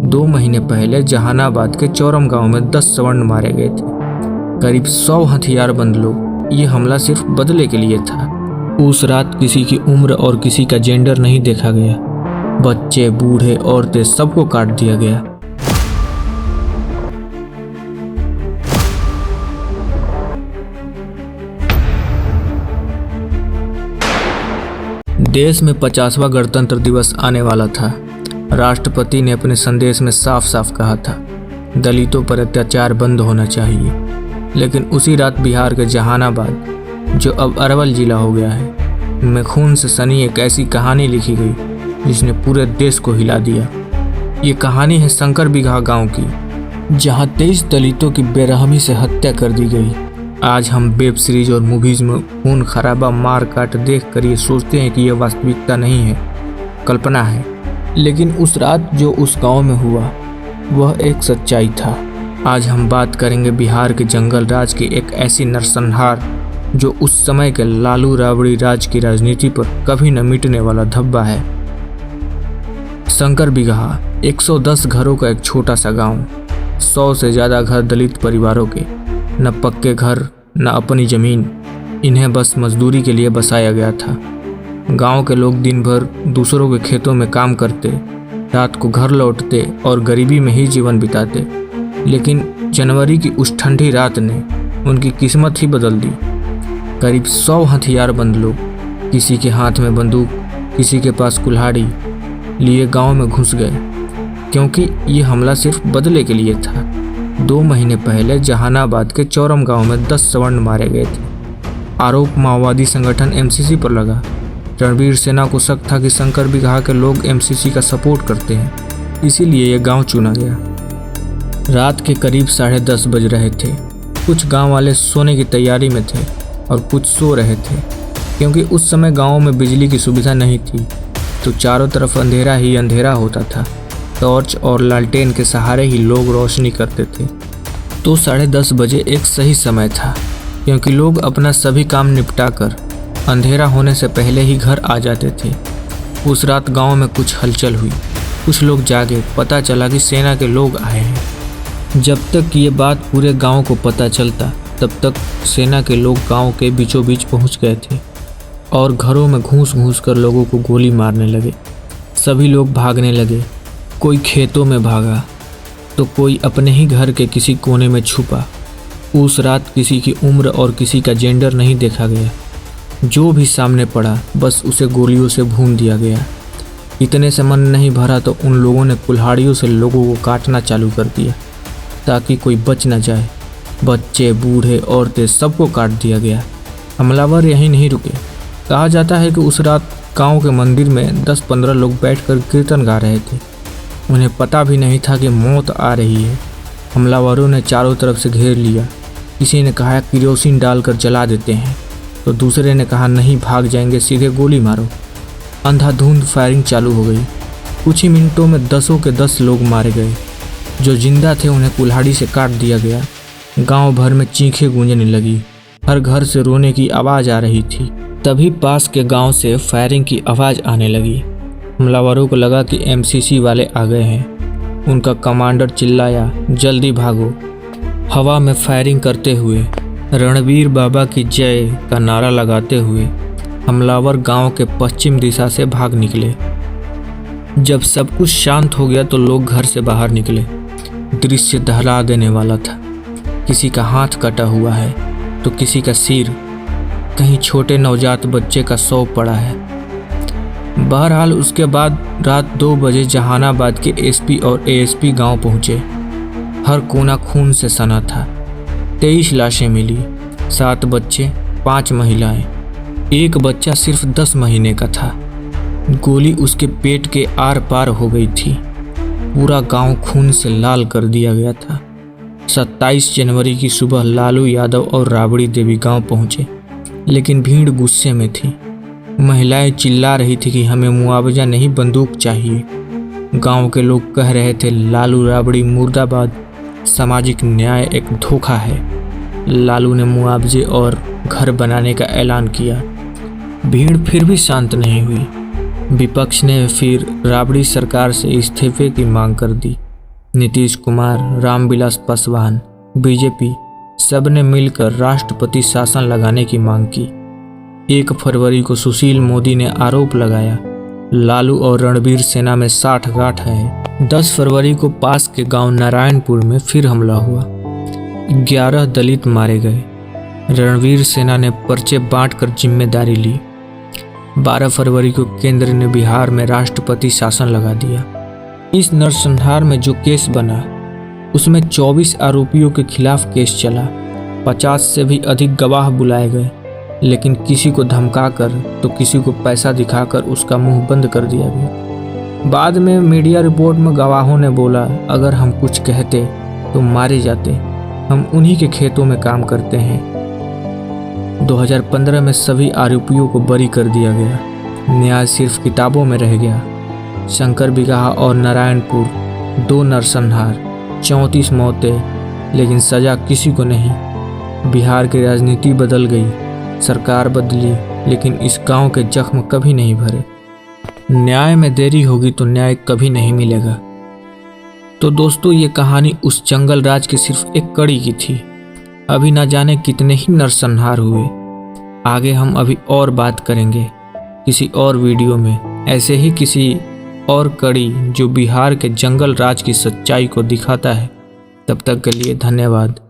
2 महीने पहले जहानाबाद के चौरम गांव में 10 स्वर्ण मारे गए थे। करीब 100 हथियारबंद लोग। ये हमला सिर्फ बदले के लिए था। उस रात किसी की उम्र और किसी का जेंडर नहीं देखा गया। बच्चे, बूढ़े, औरतें, सबको काट दिया गया। देश में 50वां गणतंत्र दिवस आने वाला था। राष्ट्रपति ने अपने संदेश में साफ साफ कहा था, दलितों पर अत्याचार बंद होना चाहिए। लेकिन उसी रात बिहार के जहानाबाद, जो अब अरवल जिला हो गया है, में खून से सनी एक ऐसी कहानी लिखी गई जिसने पूरे देश को हिला दिया। ये कहानी है शंकर बिगहा गांव की, जहां 23 दलितों की बेरहमी से हत्या कर दी गई। आज हम वेब सीरीज और मूवीज में खून खराबा, मार काट देख कर ये सोचते हैं कि यह वास्तविकता नहीं है, कल्पना है। लेकिन उस रात जो उस गांव में हुआ वह एक सच्चाई था। आज हम बात करेंगे बिहार के जंगल राज की एक ऐसी नरसंहार जो उस समय के लालू राबड़ी राज की राजनीति पर कभी न मिटने वाला धब्बा है। शंकर बिगहा 110 घरों का एक छोटा सा गांव। 100 से ज़्यादा घर दलित परिवारों के, न पक्के घर न अपनी ज़मीन। इन्हें बस मजदूरी के लिए बसाया गया था। गांव के लोग दिन भर दूसरों के खेतों में काम करते, रात को घर लौटते और गरीबी में ही जीवन बिताते। लेकिन जनवरी की उस ठंडी रात ने उनकी किस्मत ही बदल दी। करीब 100 हथियारबंद लोग, किसी के हाथ में बंदूक, किसी के पास कुल्हाड़ी लिए गांव में घुस गए, क्योंकि ये हमला सिर्फ बदले के लिए था। 2 महीने पहले जहानाबाद के चौरम गांव में 10 स्वर्ण मारे गए थे। आरोप माओवादी संगठन एमसीसी पर लगा। रणवीर सेना को शक था कि शंकर बिगहा के लोग एमसीसी का सपोर्ट करते हैं, इसीलिए यह गांव चुना गया। रात के करीब 10:30 बज रहे थे। कुछ गांव वाले सोने की तैयारी में थे और कुछ सो रहे थे, क्योंकि उस समय गाँव में बिजली की सुविधा नहीं थी, तो चारों तरफ अंधेरा ही अंधेरा होता था। टॉर्च और लालटेन के सहारे ही लोग रोशनी करते थे। तो 10:30 बजे एक सही समय था, क्योंकि लोग अपना सभी काम निपटा कर अंधेरा होने से पहले ही घर आ जाते थे। उस रात गांव में कुछ हलचल हुई। कुछ लोग जागे, पता चला कि सेना के लोग आए हैं। जब तक ये बात पूरे गांव को पता चलता, तब तक सेना के लोग गांव के बीचों बीच पहुंच गए थे और घरों में घुस घुस कर लोगों को गोली मारने लगे। सभी लोग भागने लगे। कोई खेतों में भागा तो कोई अपने ही घर के किसी कोने में छुपा। उस रात किसी की उम्र और किसी का जेंडर नहीं देखा गया। जो भी सामने पड़ा बस उसे गोलियों से भून दिया गया। इतने से मन नहीं भरा तो उन लोगों ने कुल्हाड़ियों से लोगों को काटना चालू कर दिया, ताकि कोई बच न जाए। बच्चे, बूढ़े, औरतें, सबको काट दिया गया। हमलावर यहीं नहीं रुके। कहा जाता है कि उस रात गांव के मंदिर में 10-15 लोग बैठकर कीर्तन गा रहे थे। उन्हें पता भी नहीं था कि मौत आ रही है। हमलावरों ने चारों तरफ से घेर लिया। किसी ने कहा किरोसिन डालकर जला देते हैं, तो दूसरे ने कहा नहीं, भाग जाएंगे, सीधे गोली मारो। अंधाधुंध फायरिंग चालू हो गई। कुछ ही मिनटों में 10 के 10 लोग मारे गए। जो जिंदा थे उन्हें कुल्हाड़ी से काट दिया गया। गांव भर में चीखें गूंजने लगी। हर घर से रोने की आवाज़ आ रही थी। तभी पास के गांव से फायरिंग की आवाज़ आने लगी। हमलावरों को लगा कि एमसीसी वाले आ गए हैं। उनका कमांडर चिल्लाया, जल्दी भागो। हवा में फायरिंग करते हुए, रणवीर बाबा की जय का नारा लगाते हुए हमलावर गांव के पश्चिम दिशा से भाग निकले। जब सब कुछ शांत हो गया तो लोग घर से बाहर निकले। दृश्य दहला देने वाला था। किसी का हाथ कटा हुआ है तो किसी का सिर, कहीं छोटे नवजात बच्चे का शव पड़ा है। बहरहाल उसके बाद रात 2 बजे जहानाबाद के एसपी और एएसपी गांव पहुंचे। हर कोना खून से सना था। 23 लाशें मिली, 7 बच्चे, 5 महिलाएं। एक बच्चा सिर्फ 10 महीने का था। गोली उसके पेट के आर पार हो गई थी। पूरा गांव खून से लाल कर दिया गया था। 27 जनवरी की सुबह लालू यादव और राबड़ी देवी गांव पहुंचे, लेकिन भीड़ गुस्से में थी। महिलाएं चिल्ला रही थी कि हमें मुआवजा नहीं, बंदूक चाहिए। गांव के लोग कह रहे थे लालू राबड़ी मुर्दाबाद, सामाजिक न्याय एक धोखा है। लालू ने मुआवजे और घर बनाने का ऐलान किया। भीड़ फिर भी शांत नहीं हुई। विपक्ष ने फिर राबड़ी सरकार से इस्तीफे की मांग कर दी। नीतीश कुमार, रामविलास पासवान, बीजेपी सबने मिलकर राष्ट्रपति शासन लगाने की मांग की। 1 फरवरी को सुशील मोदी ने आरोप लगाया, लालू और रणवीर सेना में साठगांठ है। 10 फरवरी को पास के गांव नारायणपुर में फिर हमला हुआ, 11 दलित मारे गए। रणवीर सेना ने पर्चे बांटकर जिम्मेदारी ली। 12 फरवरी को केंद्र ने बिहार में राष्ट्रपति शासन लगा दिया। इस नरसंहार में जो केस बना उसमें 24 आरोपियों के खिलाफ केस चला। 50 से भी अधिक गवाह बुलाए गए, लेकिन किसी को धमकाकर तो किसी को पैसा दिखाकर उसका मुंह बंद कर दिया गया। बाद में मीडिया रिपोर्ट में गवाहों ने बोला, अगर हम कुछ कहते तो मारे जाते, हम उन्हीं के खेतों में काम करते हैं। 2015 में सभी आरोपियों को बरी कर दिया गया। न्याय सिर्फ किताबों में रह गया। शंकर बिगहा और नारायणपुर 2 नरसंहार, 34 मौतें, लेकिन सजा किसी को नहीं। बिहार की राजनीति बदल गई, सरकार बदली, लेकिन इस गांव के जख्म कभी नहीं भरे। न्याय में देरी होगी तो न्याय कभी नहीं मिलेगा। तो दोस्तों, ये कहानी उस जंगल राज की सिर्फ एक कड़ी की थी। अभी ना जाने कितने ही नरसंहार हुए। आगे हम अभी और बात करेंगे किसी और वीडियो में, ऐसे ही किसी और कड़ी जो बिहार के जंगल राज की सच्चाई को दिखाता है। तब तक के लिए धन्यवाद।